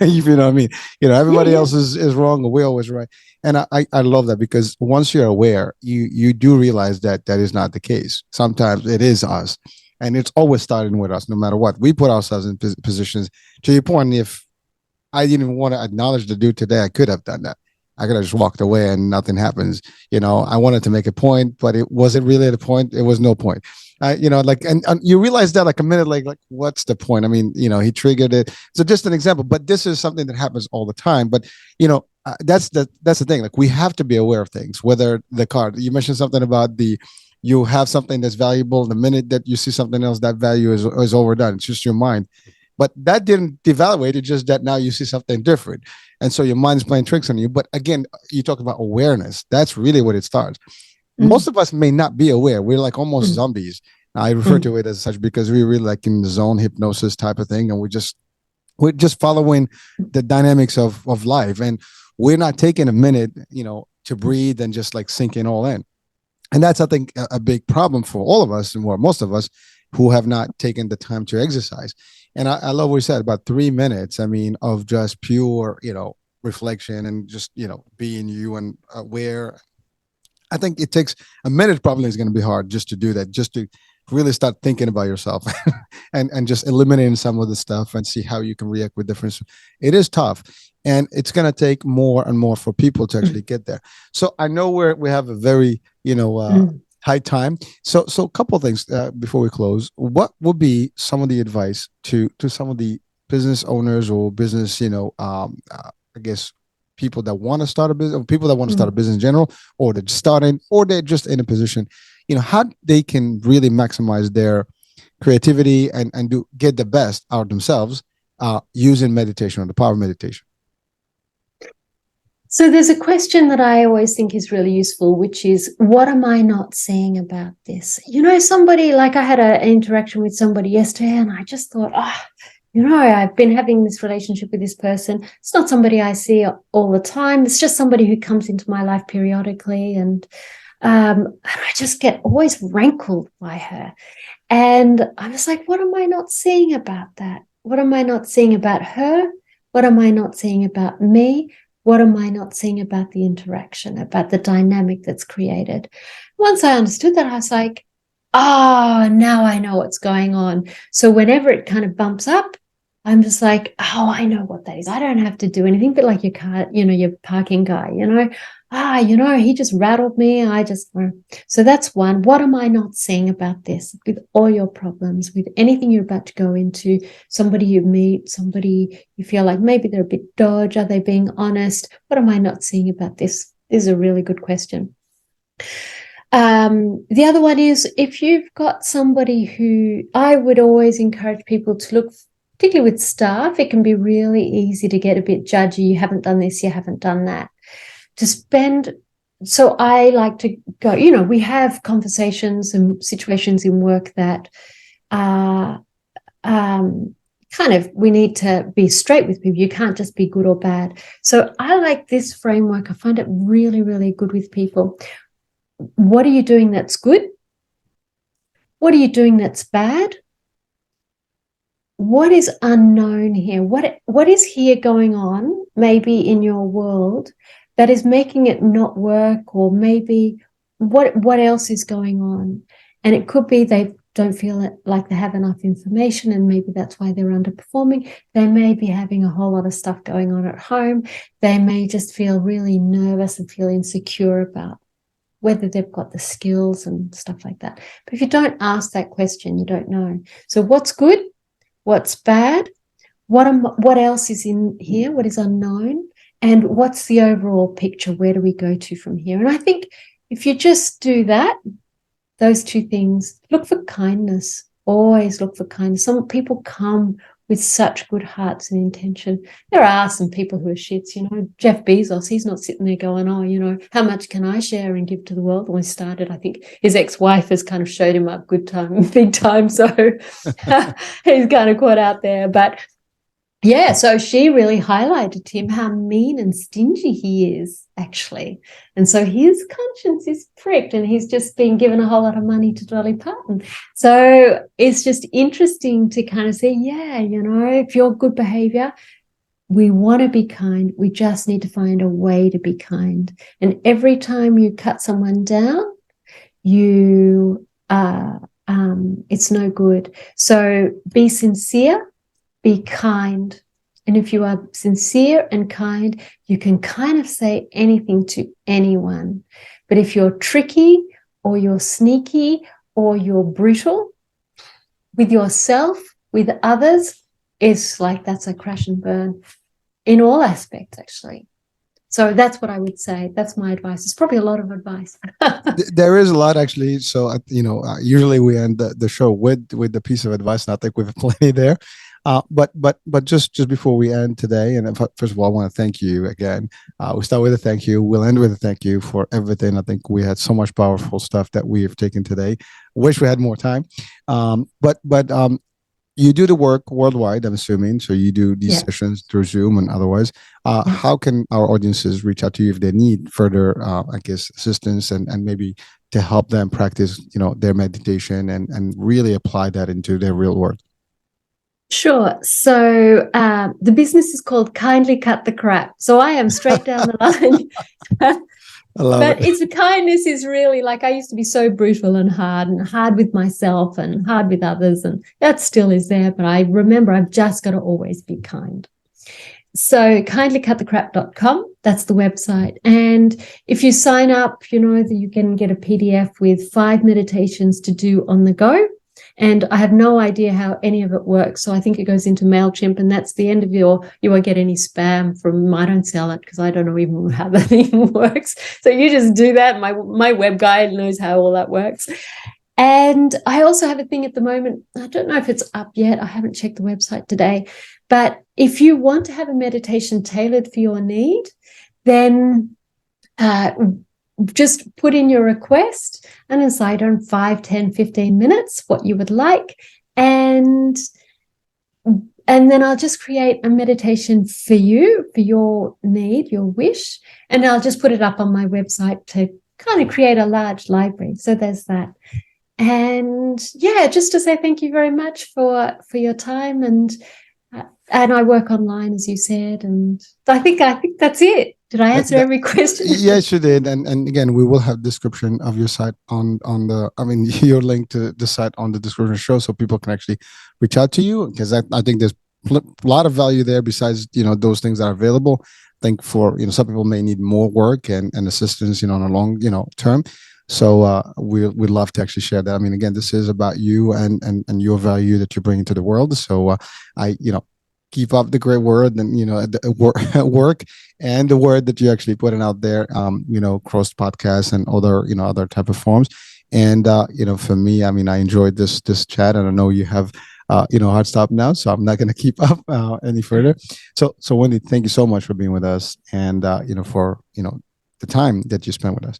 You know what I mean? Everybody else is wrong and we're always right. And I love that, because once you're aware, you do realize that is not the case. Sometimes it is us, and it's always starting with us, no matter what. We put ourselves in positions. To your point, if I didn't even want to acknowledge the dude today, I could have done that. I could have just walked away and nothing happens. I wanted to make a point, but it wasn't really the point. It was no point. And you realize that like a minute, like what's the point? I mean, he triggered it. So just an example, but this is something that happens all the time. But that's the thing. Like, we have to be aware of things. Whether the card, you mentioned something about you have something that's valuable. The minute that you see something else, that value is overdone. It's just your mind. But that didn't devaluate it, just that now you see something different. And so your mind is playing tricks on you. But again, you talk about awareness. That's really what it starts. Most of us may not be aware. We're like almost zombies. I refer to it as such because we're really like in the zone hypnosis type of thing. And we're just following the dynamics of life. And we're not taking a minute, to breathe and just like sink it all in. And that's, I think, a big problem for all of us, and most of us who have not taken the time to exercise. And I love what you said about 3 minutes. I mean, of just pure, reflection and just, being you and aware. I think it takes a minute. Probably is going to be hard just to do that, just to really start thinking about yourself and just eliminating some of the stuff and see how you can react with difference. It is tough, and it's going to take more and more for people to actually get there. So I know we have a very, high time. So a couple of things before we close. What would be some of the advice to some of the business owners or business, I guess, people that want to start a business, or people that want to start a business in general, or they're starting, or they're just in a position, how they can really maximize their creativity and get the best out of themselves using meditation, or the power of meditation? So there's a question that I always think is really useful, which is, what am I not seeing about this? Somebody, like I had an interaction with somebody yesterday, and I just thought, I've been having this relationship with this person. It's not somebody I see all the time. It's just somebody who comes into my life periodically. And I just get always rankled by her. And I'm just like, what am I not seeing about that? What am I not seeing about her? What am I not seeing about me? What am I not seeing about the interaction, about the dynamic that's created? Once I understood that, I was like, now I know what's going on. So whenever it kind of bumps up, I'm just like, I know what that is. I don't have to do anything, but like your car, your parking guy, he just rattled me. So that's one. What am I not seeing about this? With all your problems, with anything you're about to go into, somebody you meet, somebody you feel like maybe they're a bit dodge. Are they being honest? What am I not seeing about this? This is a really good question. The other one is, if you've got somebody who, I would always encourage people to look particularly with staff, it can be really easy to get a bit judgy. You haven't done this, you haven't done that. So I like to go, we have conversations and situations in work that are we need to be straight with people. You can't just be good or bad. So I like this framework. I find it really, really good with people. What are you doing that's good? What are you doing that's bad? What is unknown here? What is here going on, maybe in your world, that is making it not work, or maybe what else is going on? And it could be they don't feel like they have enough information, and maybe that's why they're underperforming. They may be having a whole lot of stuff going on at home. They may just feel really nervous and feel insecure about whether they've got the skills and stuff like that. But if you don't ask that question, you don't know. So what's good? What's bad? What else is in here? What is unknown? And what's the overall picture? Where do we go to from here? And I think if you just do that, those two things, look for kindness. Always look for kindness. Some people come with such good hearts and intention. There are some people who are shits, Jeff Bezos, he's not sitting there going, how much can I share and give to the world? When he started, I think his ex-wife has kind of showed him up big time. So he's kind of caught out there. But yeah, so she really highlighted to him how mean and stingy he is, actually. And so his conscience is pricked, and he's just been given a whole lot of money to Dolly Parton. So it's just interesting to kind of say, if you're good behavior, we want to be kind. We just need to find a way to be kind. And every time you cut someone down, it's no good. So be sincere. Be kind. And if you are sincere and kind, you can kind of say anything to anyone. But if you're tricky, or you're sneaky, or you're brutal with yourself, with others, it's like that's a crash and burn in all aspects, actually. So that's what I would say. That's my advice. It's probably a lot of advice. There is a lot, actually. So, usually we end the show with the piece of advice, and I think we have plenty there. But just before we end today, and first of all, I want to thank you again. We start with a thank you. We'll end with a thank you for everything. I think we had so much powerful stuff that we have taken today. Wish we had more time. But you do the work worldwide, I'm assuming. So you do these sessions through Zoom and otherwise. How can our audiences reach out to you if they need further, assistance and maybe to help them practice, their meditation and really apply that into their real world? Sure. So the business is called Kindly Cut the Crap. So I am straight down the line. It's kindness is really like, I used to be so brutal and hard with myself and hard with others. And that still is there. But I remember I've just got to always be kind. So kindlycutthecrap.com, that's the website. And if you sign up, you can get a PDF with 5 meditations to do on the go. And I have no idea how any of it works. So I think it goes into MailChimp, and that's the end of you won't get any spam from, I don't sell it because I don't know even how that even works. So you just do that. My web guy knows how all that works. And I also have a thing at the moment. I don't know if it's up yet. I haven't checked the website today. But if you want to have a meditation tailored for your need, then just put in your request and decide on 5, 10, 15 minutes what you would like. And then I'll just create a meditation for you, for your need, your wish. And I'll just put it up on my website to kind of create a large library. So there's that. And just to say thank you very much for your time. And I work online, as you said. And I think that's it. Did I answer every question? Yes, you did. And again, we will have description of your site on your link to the site on the description show, so people can actually reach out to you, because I think there's a lot of value there besides, those things that are available. I think for, some people may need more work and assistance, on a long, term. So we'd love to actually share that. Again, this is about you and your value that you bring into the world. So keep up the great word and, work and the word that you actually putting out there, across podcasts and other type of forms. And for me, I mean, I enjoyed this chat, and I know you have hard stop now, so I'm not going to keep up any further. So Wendy, thank you so much for being with us, and for the time that you spent with us,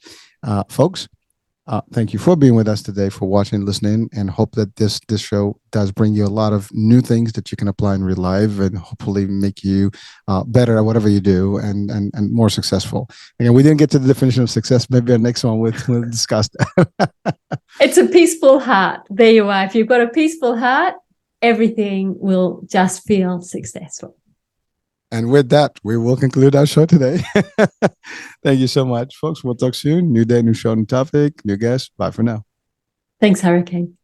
folks. Thank you for being with us today, for watching and listening, and hope that this show does bring you a lot of new things that you can apply in real life, and hopefully make you better at whatever you do, and more successful. Again, we didn't get to the definition of success. Maybe our next one we'll discuss that. It's a peaceful heart. There you are. If you've got a peaceful heart, everything will just feel successful. And with that, we will conclude our show today. Thank you so much, folks. We'll talk soon. New day, new show, new topic, new guest. Bye for now. Thanks, Hurricane.